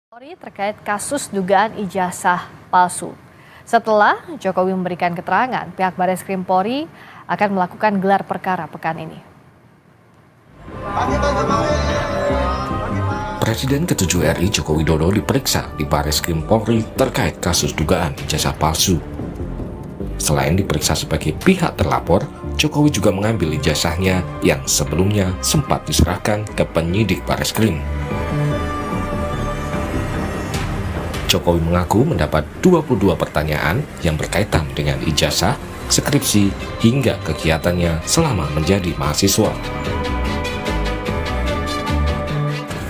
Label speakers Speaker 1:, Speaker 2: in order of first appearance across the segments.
Speaker 1: Polri terkait kasus dugaan ijazah palsu. Setelah Jokowi memberikan keterangan, pihak Barreskrim Polri akan melakukan gelar perkara pekan ini.
Speaker 2: Presiden ke-7 RI Joko Widodo diperiksa di Barreskrim Polri terkait kasus dugaan ijazah palsu. Selain diperiksa sebagai pihak terlapor, Jokowi juga mengambil ijazahnya yang sebelumnya sempat diserahkan ke penyidik Barreskrim. Jokowi mengaku mendapat 22 pertanyaan yang berkaitan dengan ijazah, skripsi, hingga kegiatannya selama menjadi mahasiswa.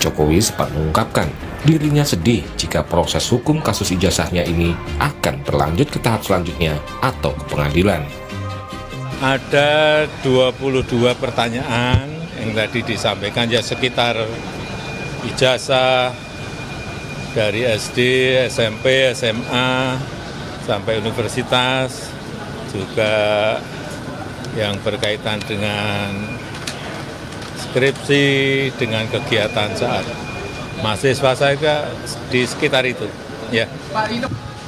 Speaker 2: Jokowi sempat mengungkapkan dirinya sedih jika proses hukum kasus ijazahnya ini akan berlanjut ke tahap selanjutnya atau ke pengadilan.
Speaker 3: Ada 22 pertanyaan yang tadi disampaikan, ya sekitar ijazah dari SD, SMP, SMA, sampai universitas, juga yang berkaitan dengan skripsi, dengan kegiatan saat mahasiswa saya di sekitar itu. Ya,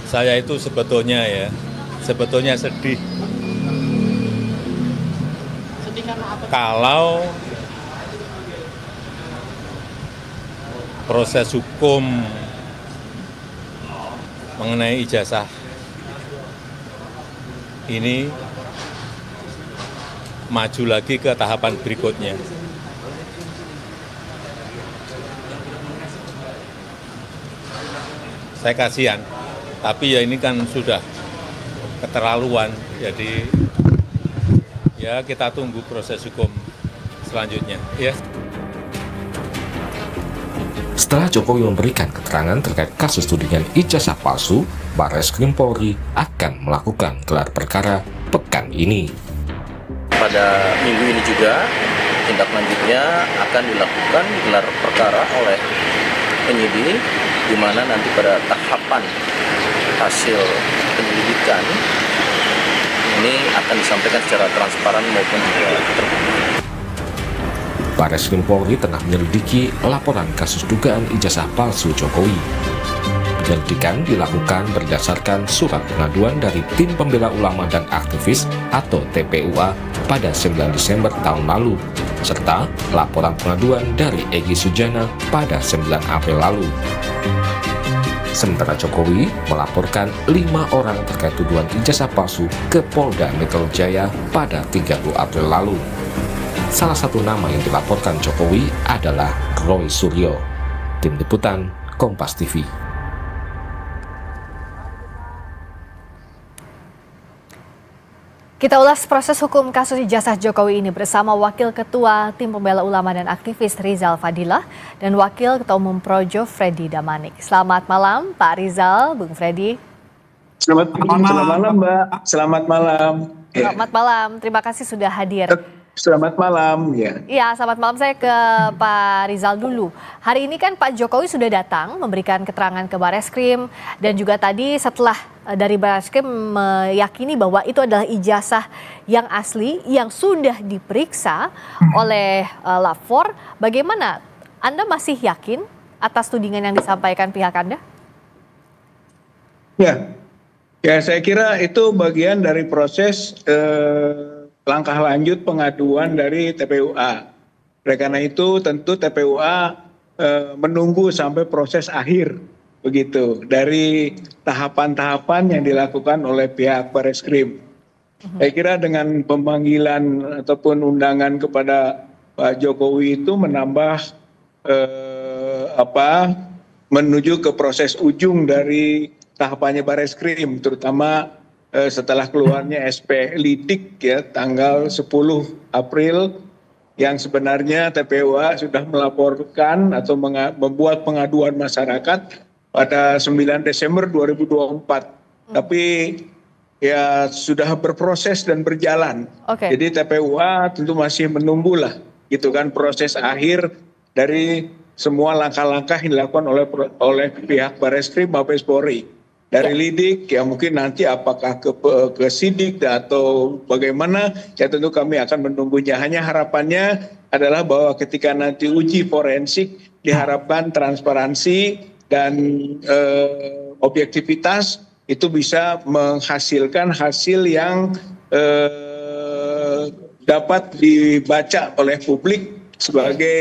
Speaker 3: saya itu sebetulnya sedih. Kalau proses hukum mengenai ijazah ini maju lagi ke tahapan berikutnya. Saya kasihan, tapi ya ini kan sudah keterlaluan, jadi ya kita tunggu proses hukum selanjutnya. Ya.
Speaker 2: Setelah Jokowi memberikan keterangan terkait kasus tudingan ijazah palsu, Barreskrim Polri akan melakukan gelar perkara pekan ini.
Speaker 4: Pada minggu ini juga, tindak lanjutnya akan dilakukan gelar perkara oleh penyidik, di mana nanti pada tahapan hasil penyelidikan ini akan disampaikan secara transparan maupun juga terbuka.
Speaker 2: Barreskrim Polri tengah menyelidiki laporan kasus dugaan ijazah palsu Jokowi. Penyelidikan dilakukan berdasarkan surat pengaduan dari Tim Pembela Ulama dan Aktivis atau TPUA pada 9 Desember tahun lalu, serta laporan pengaduan dari Egy Sujana pada 9 April lalu. Sementara Jokowi melaporkan 5 orang terkait tuduhan ijazah palsu ke Polda Metro Jaya pada 30 April lalu. Salah satu nama yang dilaporkan Jokowi adalah Roy Suryo. Tim Liputan, Kompas TV.
Speaker 1: Kita ulas proses hukum kasus ijazah Jokowi ini bersama Wakil Ketua Tim Pembela Ulama dan Aktivis Rizal Fadilah dan Wakil Ketua Umum Projo Freddy Damanik. Selamat malam Pak Rizal, Bung Freddy.
Speaker 5: Selamat malam Mbak. Selamat malam.
Speaker 1: Selamat malam, terima kasih sudah hadir.
Speaker 5: Selamat malam, ya.
Speaker 1: Iya, selamat malam. Saya ke Pak Rizal dulu. Hari ini kan Pak Jokowi sudah datang memberikan keterangan ke Barreskrim dan juga tadi setelah dari Barreskrim meyakini bahwa itu adalah ijazah yang asli yang sudah diperiksa oleh lapor. Bagaimana? Anda masih yakin atas tudingan yang disampaikan pihak Anda?
Speaker 5: Ya, saya kira itu bagian dari proses langkah lanjut pengaduan dari TPUA. Oleh karena itu tentu TPUA menunggu sampai proses akhir begitu dari tahapan-tahapan yang dilakukan oleh pihak Barreskrim. Saya kira dengan pemanggilan ataupun undangan kepada Pak Jokowi itu menambah menuju ke proses ujung dari tahapannya Barreskrim, terutama setelah keluarnya SP Lidik ya tanggal 10 April yang sebenarnya TPUA sudah melaporkan atau membuat pengaduan masyarakat pada 9 Desember 2024. Tapi ya sudah berproses dan berjalan. Jadi TPUA tentu masih menunggulah gitu kan proses akhir dari semua langkah-langkah yang dilakukan oleh pihak Barreskrim Mabes Polri. Dari lidik ya mungkin nanti apakah ke sidik atau bagaimana ya tentu kami akan menunggunya. Hanya harapannya adalah bahwa ketika nanti uji forensik diharapkan transparansi dan objektivitas itu bisa menghasilkan hasil yang dapat dibaca oleh publik sebagai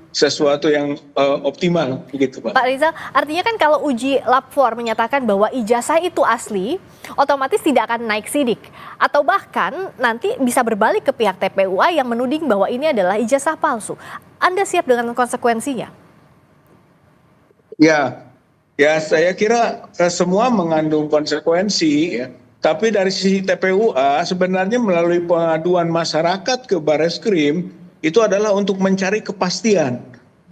Speaker 5: sesuatu yang optimal, begitu Pak.
Speaker 1: Pak Rizal, artinya kan kalau uji lab 4 menyatakan bahwa ijazah itu asli, otomatis tidak akan naik sidik. Atau bahkan nanti bisa berbalik ke pihak TPUA yang menuding bahwa ini adalah ijazah palsu. Anda siap dengan konsekuensinya?
Speaker 5: Ya, saya kira semua mengandung konsekuensi ya. Tapi dari sisi TPUA sebenarnya melalui pengaduan masyarakat ke Bareskrim itu adalah untuk mencari kepastian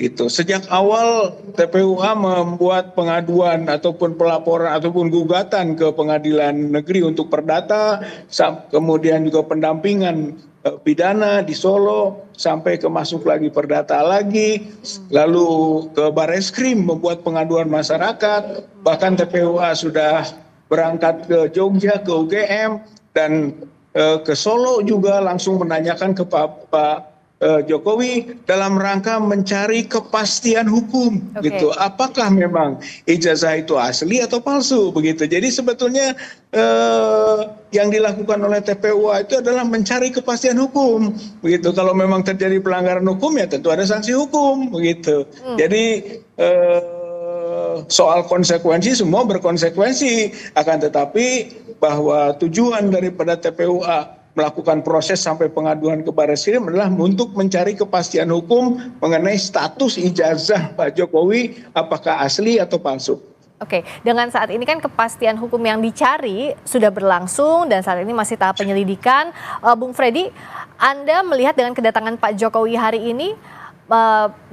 Speaker 5: gitu. Sejak awal TPUA membuat pengaduan ataupun pelaporan ataupun gugatan ke pengadilan negeri untuk perdata, kemudian juga pendampingan pidana di Solo sampai ke masuk lagi perdata lagi, lalu ke Bareskrim membuat pengaduan masyarakat, bahkan TPUA sudah berangkat ke Jogja, ke UGM, dan ke Solo juga langsung menanyakan ke Pak Jokowi dalam rangka mencari kepastian hukum, gitu. Apakah memang ijazah itu asli atau palsu, begitu. Jadi sebetulnya yang dilakukan oleh TPUA itu adalah mencari kepastian hukum, begitu. Kalau memang terjadi pelanggaran hukum ya tentu ada sanksi hukum, begitu. Jadi soal konsekuensi semua berkonsekuensi, akan tetapi bahwa tujuan daripada TPUA melakukan proses sampai pengaduan ke Bareskrim adalah untuk mencari kepastian hukum mengenai status ijazah Pak Jokowi apakah asli atau palsu.
Speaker 1: Oke, dengan saat ini kan kepastian hukum yang dicari sudah berlangsung dan saat ini masih tahap penyelidikan. Bung Freddy, Anda melihat dengan kedatangan Pak Jokowi hari ini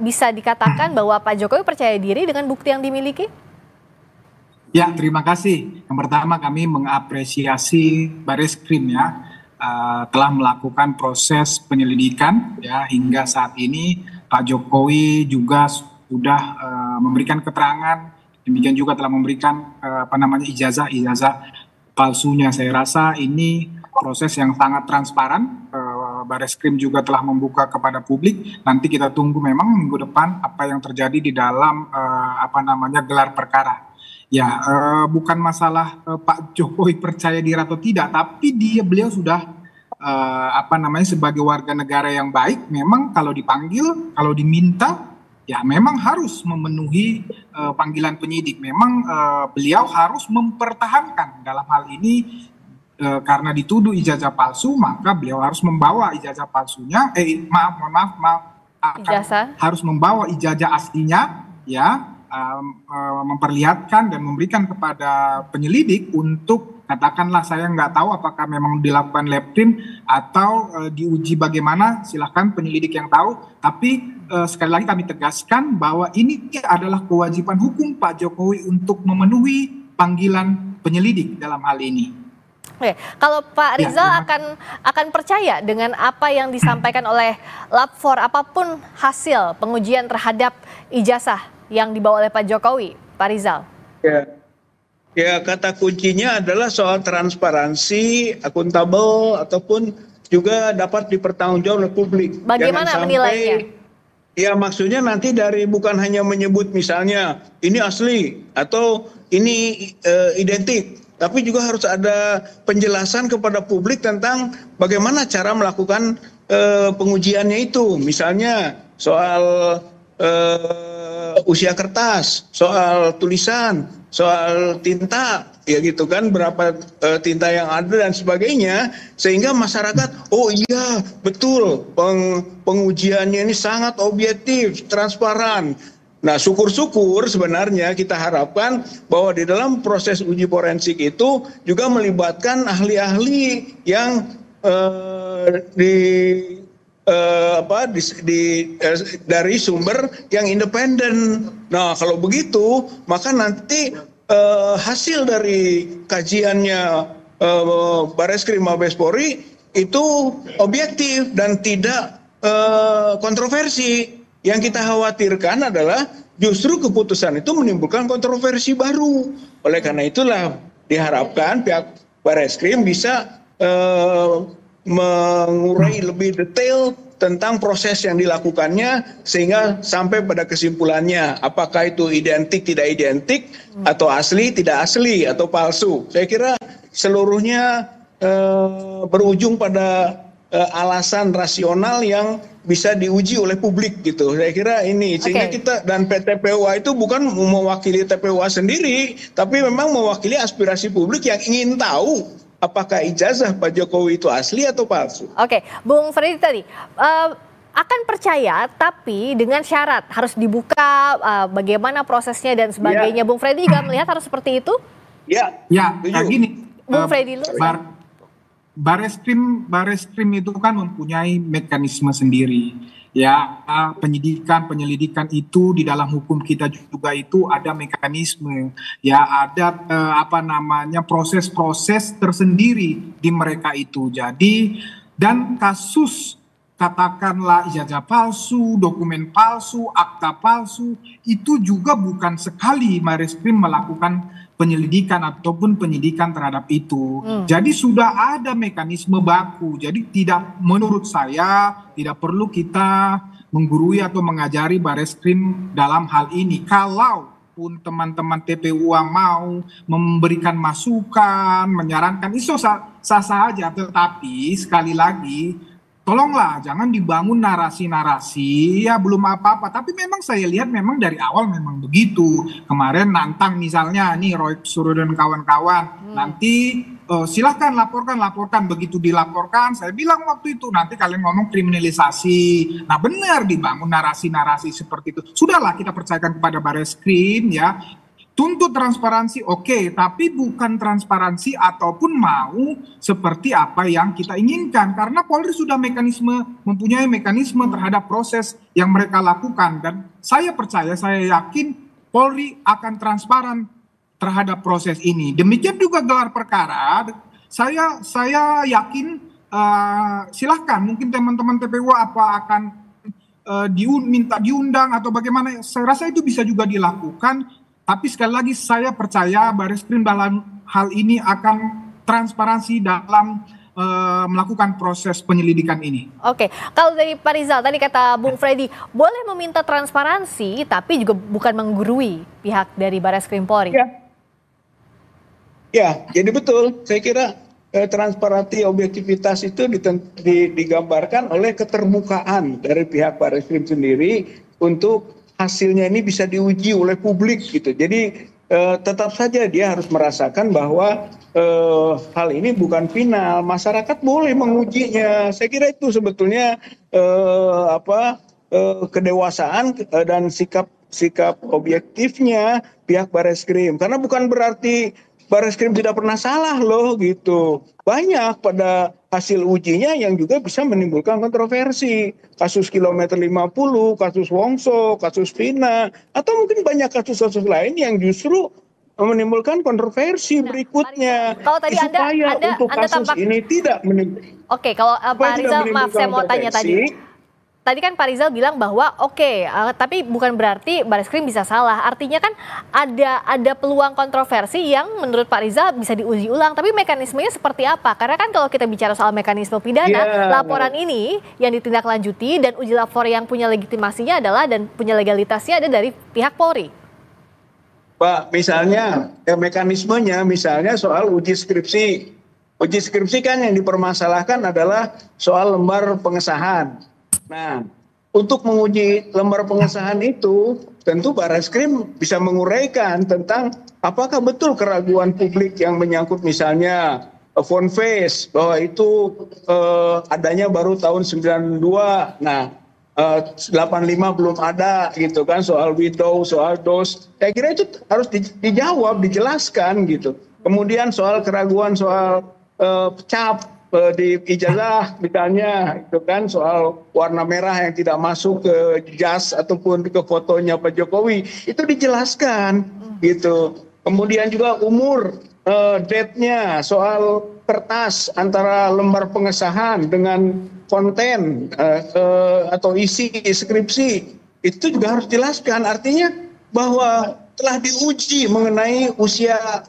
Speaker 1: bisa dikatakan bahwa Pak Jokowi percaya diri dengan bukti yang dimiliki?
Speaker 6: Ya, terima kasih. Yang pertama kami mengapresiasi Bareskrim ya. Telah melakukan proses penyelidikan ya hingga saat ini. Pak Jokowi juga sudah memberikan keterangan, demikian juga telah memberikan ijazah palsunya. Saya rasa ini proses yang sangat transparan. Bareskrim juga telah membuka kepada publik. Nanti kita tunggu memang minggu depan apa yang terjadi di dalam gelar perkara. Ya, bukan masalah Pak Jokowi percaya diri atau tidak, tapi beliau sudah sebagai warga negara yang baik. Memang kalau dipanggil, kalau diminta, ya memang harus memenuhi panggilan penyidik. Memang beliau harus mempertahankan dalam hal ini karena dituduh ijazah palsu, maka beliau harus membawa ijazah palsunya. Harus membawa ijazah aslinya, ya. Memperlihatkan dan memberikan kepada penyelidik untuk katakanlah saya nggak tahu apakah memang dilakukan lab print atau diuji bagaimana, silahkan penyelidik yang tahu. Tapi sekali lagi kami tegaskan bahwa ini adalah kewajiban hukum Pak Jokowi untuk memenuhi panggilan penyelidik dalam hal ini.
Speaker 1: Oke, kalau Pak Rizal akan percaya dengan apa yang disampaikan oleh lab 4 apapun hasil pengujian terhadap ijazah yang dibawa oleh Pak Jokowi, Pak Rizal?
Speaker 5: Ya, kata kuncinya adalah soal transparansi, akuntabel, ataupun juga dapat dipertanggungjawabkan oleh publik.
Speaker 1: Bagaimana menilainya?
Speaker 5: Ya, maksudnya nanti dari bukan hanya menyebut misalnya ini asli atau ini identik, tapi juga harus ada penjelasan kepada publik tentang bagaimana cara melakukan pengujiannya itu. Misalnya soal usia kertas, soal tulisan, soal tinta, ya gitu kan, berapa tinta yang ada dan sebagainya, sehingga masyarakat, oh iya betul pengujiannya ini sangat objektif, transparan. Nah, syukur-syukur sebenarnya kita harapkan bahwa di dalam proses uji forensik itu juga melibatkan ahli-ahli yang dari sumber yang independen. Nah, kalau begitu maka nanti hasil dari kajiannya Bareskrim Mabes Polri itu objektif dan tidak kontroversi. Yang kita khawatirkan adalah justru keputusan itu menimbulkan kontroversi baru. Oleh karena itulah diharapkan pihak Bareskrim bisa mengurai lebih detail tentang proses yang dilakukannya sehingga sampai pada kesimpulannya apakah itu identik tidak identik atau asli tidak asli atau palsu. Saya kira seluruhnya berujung pada alasan rasional yang bisa diuji oleh publik gitu. Saya kira ini sehingga kita dan PTPUA itu bukan mewakili TPUA sendiri, tapi memang mewakili aspirasi publik yang ingin tahu apakah ijazah Pak Jokowi itu asli atau palsu.
Speaker 1: Oke, Bung Freddy tadi akan percaya tapi dengan syarat harus dibuka bagaimana prosesnya dan sebagainya. Bung Freddy juga melihat harus seperti itu?
Speaker 6: Ya, gini.
Speaker 1: Bung Freddy dulu.
Speaker 6: Bareskrim itu kan mempunyai mekanisme sendiri. Ya, penyelidikan itu di dalam hukum kita juga itu ada mekanisme. Ya, ada proses-proses tersendiri di mereka itu. Jadi, dan kasus katakanlah ijazah palsu, dokumen palsu, akta palsu, itu juga bukan sekali Bareskrim melakukan penyelidikan ataupun penyidikan terhadap itu. Jadi sudah ada mekanisme baku. Jadi menurut saya tidak perlu kita menggurui atau mengajari Bareskrim dalam hal ini. Kalaupun teman-teman TPUA mau memberikan masukan, menyarankan, itu sah-sah aja. Tetapi sekali lagi, tolonglah jangan dibangun narasi-narasi ya belum apa-apa. Tapi memang saya lihat memang dari awal memang begitu. Kemarin nantang misalnya nih Roy Suryo dan kawan-kawan, nanti silahkan laporkan. Begitu dilaporkan, saya bilang waktu itu nanti kalian ngomong kriminalisasi. Nah benar dibangun narasi-narasi seperti itu. Sudahlah kita percayakan kepada Bareskrim ya. Tuntut transparansi oke, tapi bukan transparansi ataupun mau seperti apa yang kita inginkan. Karena Polri sudah mempunyai mekanisme terhadap proses yang mereka lakukan. Dan saya percaya, saya yakin Polri akan transparan terhadap proses ini. Demikian juga gelar perkara, saya yakin silahkan mungkin teman-teman TPUA akan minta diundang atau bagaimana. Saya rasa itu bisa juga dilakukan. Tapi sekali lagi saya percaya Bareskrim dalam hal ini akan transparansi dalam melakukan proses penyelidikan ini. Oke,
Speaker 1: kalau dari Pak Rizal tadi kata Bung Freddy boleh meminta transparansi tapi juga bukan menggurui pihak dari Bareskrim Polri.
Speaker 5: Ya, jadi betul. Saya kira transparansi objektivitas itu digambarkan oleh keterbukaan dari pihak Bareskrim sendiri untuk hasilnya ini bisa diuji oleh publik gitu. Jadi tetap saja dia harus merasakan bahwa hal ini bukan final. Masyarakat boleh mengujinya. Saya kira itu sebetulnya kedewasaan dan sikap objektifnya pihak Bareskrim. Karena bukan berarti Bareskrim tidak pernah salah loh gitu. Banyak pada hasil ujinya yang juga bisa menimbulkan kontroversi. Kasus kilometer 50, kasus Wongso, kasus Vina, atau mungkin banyak kasus-kasus lain yang justru menimbulkan kontroversi berikutnya.
Speaker 1: Kalau tadi Anda
Speaker 5: untuk kasus ini tidak menimbulkan.
Speaker 1: Oke, kalau Pak Rizal, maaf saya mau tanya tadi. Tadi kan Pak Rizal bilang bahwa tapi bukan berarti Bareskrim bisa salah. Artinya kan ada peluang kontroversi yang menurut Pak Rizal bisa diuji ulang. Tapi mekanismenya seperti apa? Karena kan kalau kita bicara soal mekanisme pidana, laporan ini yang ditindaklanjuti dan uji lapor yang punya legitimasinya adalah dan punya legalitasnya ada dari pihak Polri.
Speaker 5: Pak, misalnya mekanismenya misalnya soal uji skripsi. Uji skripsi kan yang dipermasalahkan adalah soal lembar pengesahan. Nah, untuk menguji lembar pengesahan itu, tentu Bareskrim bisa menguraikan tentang apakah betul keraguan publik yang menyangkut misalnya phone face, bahwa itu adanya baru tahun 92, nah 85 belum ada gitu kan, soal widow, soal dos. Saya kira itu harus dijawab, dijelaskan gitu. Kemudian soal keraguan soal cap di ijazah misalnya itu kan soal warna merah yang tidak masuk ke jas ataupun ke fotonya Pak Jokowi itu dijelaskan gitu. Kemudian juga umur, date-nya, soal kertas antara lembar pengesahan dengan konten atau isi skripsi itu juga harus dijelaskan. Artinya bahwa telah diuji mengenai usia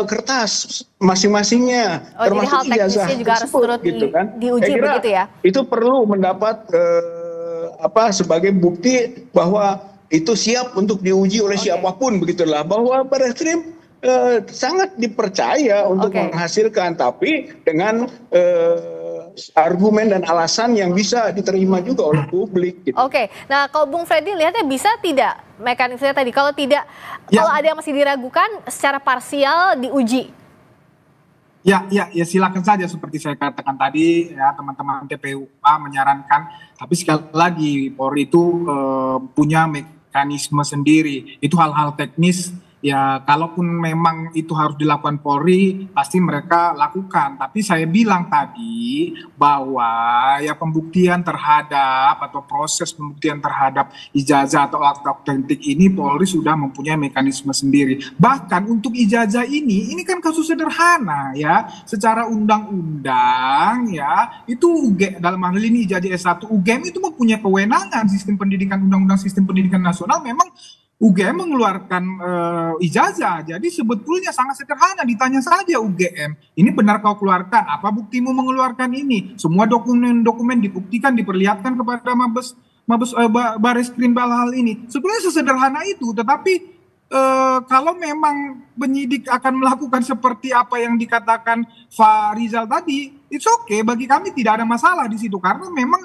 Speaker 5: kertas masing-masingnya,
Speaker 1: Oh, jadi hal teknisnya juga harus turut
Speaker 5: gitu kan.
Speaker 1: diuji
Speaker 5: Saya kira
Speaker 1: begitu ya?
Speaker 5: itu perlu mendapat sebagai bukti bahwa itu siap untuk diuji oleh siapapun, begitulah, bahwa Barreskrim sangat dipercaya untuk menghasilkan, tapi dengan argumen dan alasan yang bisa diterima juga oleh publik. Gitu.
Speaker 1: Oke, nah kalau Bung Freddy lihatnya bisa tidak mekanismenya tadi? Kalau tidak, kalau ada yang masih diragukan, secara parsial diuji.
Speaker 6: Ya silakan saja, seperti saya katakan tadi ya, teman-teman TPUA menyarankan, tapi sekali lagi Polri itu punya mekanisme sendiri, itu hal-hal teknis. Ya, kalaupun memang itu harus dilakukan Polri, pasti mereka lakukan. Tapi saya bilang tadi bahwa ya pembuktian terhadap atau proses pembuktian terhadap ijazah atau akta autentik ini Polri sudah mempunyai mekanisme sendiri. Bahkan untuk ijazah ini kan kasus sederhana ya. Secara undang-undang ya, itu dalam hal ini ijazah S1 UGM itu mempunyai kewenangan sistem pendidikan, undang-undang sistem pendidikan nasional memang UGM mengeluarkan ijazah, jadi sebetulnya sangat sederhana, ditanya saja UGM, ini benar kau keluarkan, apa buktimu mengeluarkan ini? Semua dokumen-dokumen dibuktikan, diperlihatkan kepada Mabes Barreskrim hal ini. Sebenarnya sesederhana itu, tetapi kalau memang penyidik akan melakukan seperti apa yang dikatakan Pak Rizal tadi, it's okay, bagi kami tidak ada masalah di situ, karena memang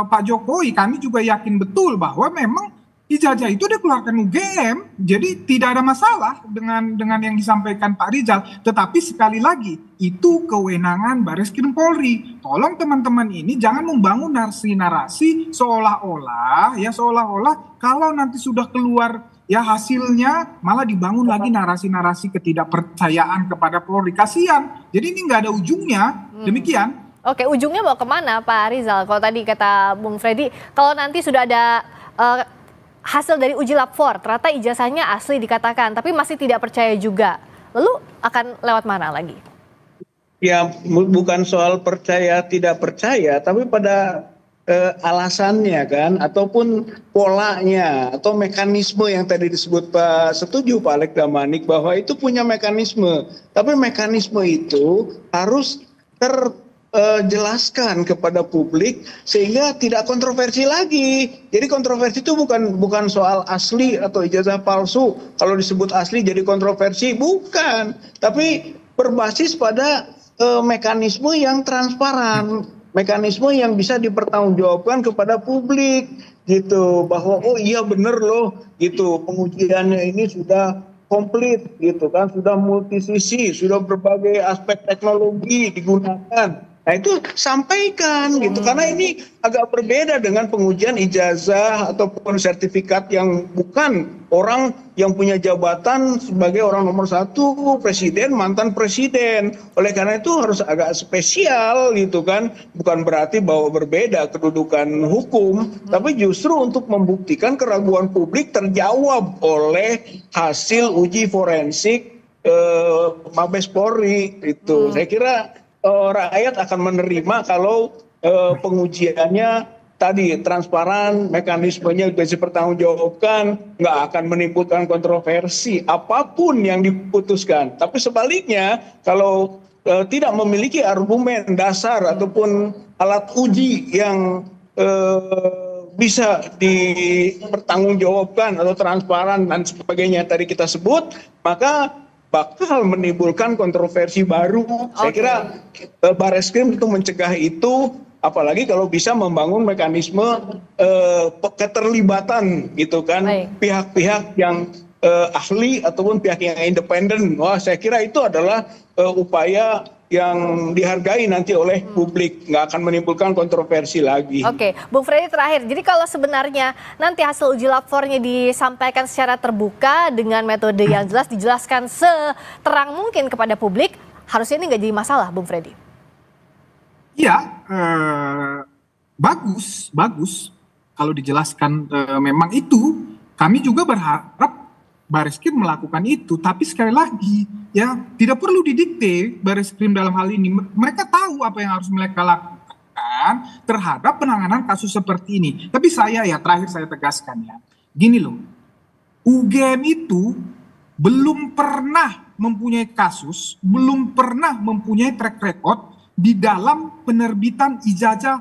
Speaker 6: Pak Jokowi, kami juga yakin betul bahwa memang ijazah itu dikeluarkan UGM, jadi tidak ada masalah dengan yang disampaikan Pak Rizal. Tetapi sekali lagi, itu kewenangan Barreskrim Polri. Tolong teman-teman ini jangan membangun narasi-narasi seolah-olah kalau nanti sudah keluar ya hasilnya malah dibangun lagi narasi-narasi ketidakpercayaan kepada Polri. Kasihan, jadi ini nggak ada ujungnya. Demikian.
Speaker 1: Oke, ujungnya mau kemana Pak Rizal? Kalau tadi kata Bung Freddy, kalau nanti sudah ada hasil dari uji lab 4, ternyata ijazahnya asli dikatakan, tapi masih tidak percaya juga. Lalu akan lewat mana lagi?
Speaker 5: Ya, bukan soal percaya tidak percaya, tapi pada alasannya kan, ataupun polanya, atau mekanisme yang tadi disebut Pak, setuju Pak Alek Damanik bahwa itu punya mekanisme. Tapi mekanisme itu harus jelaskan kepada publik sehingga tidak kontroversi lagi. Jadi kontroversi itu bukan soal asli atau ijazah palsu. Kalau disebut asli jadi kontroversi, bukan. Tapi berbasis pada mekanisme yang transparan, mekanisme yang bisa dipertanggungjawabkan kepada publik gitu, bahwa oh iya bener loh gitu, pengujiannya ini sudah komplit gitu kan, sudah multisisi, sudah berbagai aspek teknologi digunakan. Nah itu sampaikan gitu, karena ini agak berbeda dengan pengujian ijazah ataupun sertifikat yang bukan orang yang punya jabatan sebagai orang nomor 1, presiden, mantan presiden. Oleh karena itu harus agak spesial gitu kan, bukan berarti bahwa berbeda kedudukan hukum, tapi justru untuk membuktikan keraguan publik terjawab oleh hasil uji forensik Mabes Polri itu. Saya kira rakyat akan menerima kalau pengujiannya tadi transparan, mekanismenya bisa dipertanggungjawabkan, nggak akan menimbulkan kontroversi apapun yang diputuskan. Tapi sebaliknya, kalau tidak memiliki argumen dasar ataupun alat uji yang bisa dipertanggungjawabkan atau transparan dan sebagainya tadi kita sebut, maka bakal menimbulkan kontroversi baru. Saya kira Barreskrim itu mencegah itu, apalagi kalau bisa membangun mekanisme keterlibatan gitu kan, pihak-pihak yang ahli ataupun pihak yang independen. Wah, saya kira itu adalah upaya yang dihargai nanti oleh publik, nggak akan menimbulkan kontroversi lagi.
Speaker 1: Oke, Bung Freddy terakhir, jadi kalau sebenarnya nanti hasil uji lab 4-nya disampaikan secara terbuka dengan metode yang jelas, dijelaskan seterang mungkin kepada publik, harusnya ini nggak jadi masalah, Bung Freddy?
Speaker 6: Iya, bagus kalau dijelaskan memang itu. Kami juga berharap Barreskrim melakukan itu, tapi sekali lagi ya tidak perlu didikte Barreskrim dalam hal ini. Mereka tahu apa yang harus mereka lakukan terhadap penanganan kasus seperti ini. Tapi saya ya terakhir saya tegaskan ya, gini loh, UGM itu belum pernah mempunyai kasus, belum pernah mempunyai track record di dalam penerbitan ijazah,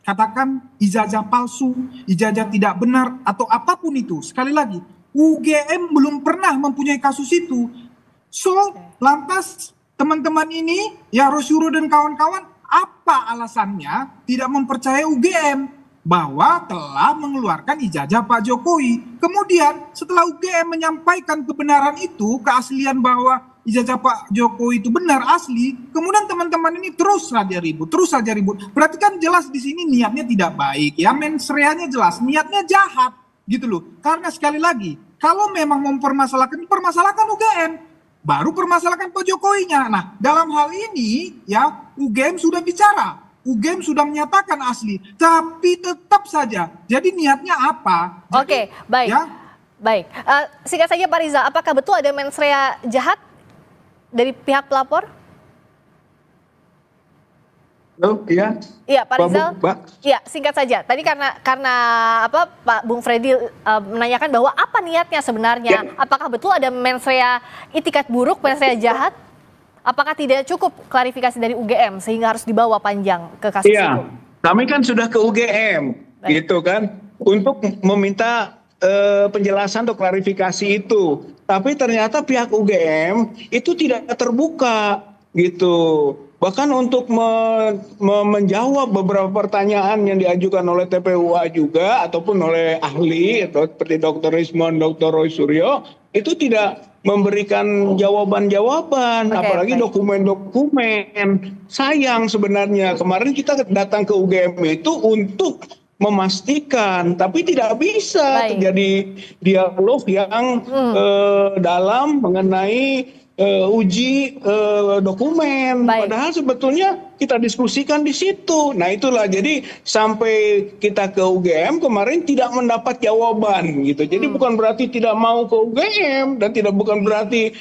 Speaker 6: katakan ijazah palsu, ijazah tidak benar, atau apapun itu. Sekali lagi, UGM belum pernah mempunyai kasus itu. So, lantas teman-teman ini, ya Rosyuro dan kawan-kawan, apa alasannya tidak mempercayai UGM bahwa telah mengeluarkan ijazah Pak Jokowi? Kemudian setelah UGM menyampaikan kebenaran itu, keaslian bahwa ijazah Pak Jokowi itu benar asli, kemudian teman-teman ini terus saja ribut. Berarti kan jelas di sini niatnya tidak baik, ya, mensreanya jelas, niatnya jahat, gitu loh. Karena sekali lagi, kalau memang mempermasalahkan, permasalahkan UGM, baru permasalahkan Pak Jokowinya. Nah, dalam hal ini, ya, UGM sudah bicara. UGM sudah menyatakan asli, tapi tetap saja. Jadi niatnya apa?
Speaker 1: Oke, baik.
Speaker 6: Ya?
Speaker 1: Baik. Singkat saja Pak Rizal, apakah betul ada mensrea jahat dari pihak pelapor?
Speaker 5: Oh, iya.
Speaker 1: Iya, Pak Rizal.
Speaker 5: Pak.
Speaker 1: Iya, singkat saja. Tadi karena apa Pak Bung Freddy menanyakan bahwa apa niatnya sebenarnya?
Speaker 5: Ya.
Speaker 1: Apakah betul ada mensrea itikat buruk, mensrea jahat? Apakah tidak cukup klarifikasi dari UGM sehingga harus dibawa panjang ke kasus
Speaker 5: Iya,
Speaker 1: itu?
Speaker 5: kami kan sudah ke UGM,
Speaker 1: Baik.
Speaker 5: gitu kan, untuk meminta penjelasan atau klarifikasi itu. Tapi ternyata pihak UGM itu tidak terbuka, gitu. Bahkan untuk menjawab beberapa pertanyaan yang diajukan oleh TPUA juga ataupun oleh ahli atau seperti Dr. Rismon, Dr. Roy Suryo, itu tidak memberikan jawaban-jawaban,
Speaker 1: Oke,
Speaker 5: apalagi
Speaker 1: baik.
Speaker 5: dokumen-dokumen. Sayang sebenarnya, kemarin kita datang ke UGM itu untuk memastikan, tapi tidak bisa
Speaker 1: Baik.
Speaker 5: terjadi dialog yang dalam mengenai uji dokumen.
Speaker 1: Baik.
Speaker 5: Padahal sebetulnya kita diskusikan di situ. Nah itulah, jadi sampai kita ke UGM kemarin tidak mendapat jawaban gitu. Jadi bukan berarti tidak mau ke UGM dan bukan berarti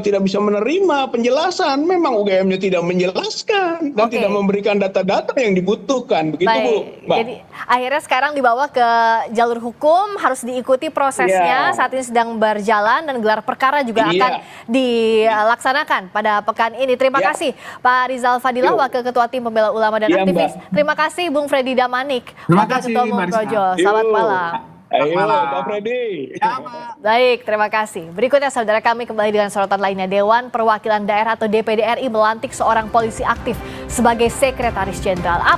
Speaker 5: tidak bisa menerima penjelasan. Memang UGM-nya tidak menjelaskan dan
Speaker 1: Oke.
Speaker 5: tidak memberikan data-data yang dibutuhkan. Begitu Bu.
Speaker 1: Baik,
Speaker 5: Mbak.
Speaker 1: jadi akhirnya sekarang dibawa ke jalur hukum, harus diikuti prosesnya.
Speaker 5: Iya.
Speaker 1: Saat ini sedang berjalan dan gelar perkara juga
Speaker 5: Iya.
Speaker 1: akan dilaksanakan pada pekan ini. Terima
Speaker 5: Ya.
Speaker 1: kasih Pak Rizal Fadilah,
Speaker 5: Yuk.
Speaker 1: Wakil Ketua Tim Pembela Ulama dan
Speaker 5: Iya,
Speaker 1: Aktivis.
Speaker 5: Mbak.
Speaker 1: Terima kasih Bung Freddy Damanik,
Speaker 6: Terima
Speaker 1: Wakil
Speaker 6: kasih,
Speaker 1: Ketua Umum
Speaker 6: Mbak Rizka.
Speaker 1: Projo. Selamat
Speaker 5: Yuk.
Speaker 1: malam.
Speaker 5: Ayo
Speaker 6: malam.
Speaker 5: Pak Freddy.
Speaker 6: Ya, Pak.
Speaker 1: Baik, terima kasih. Berikutnya saudara kami kembali dengan sorotan lainnya. Dewan Perwakilan Daerah atau DPD RI melantik seorang polisi aktif sebagai Sekretaris Jenderal.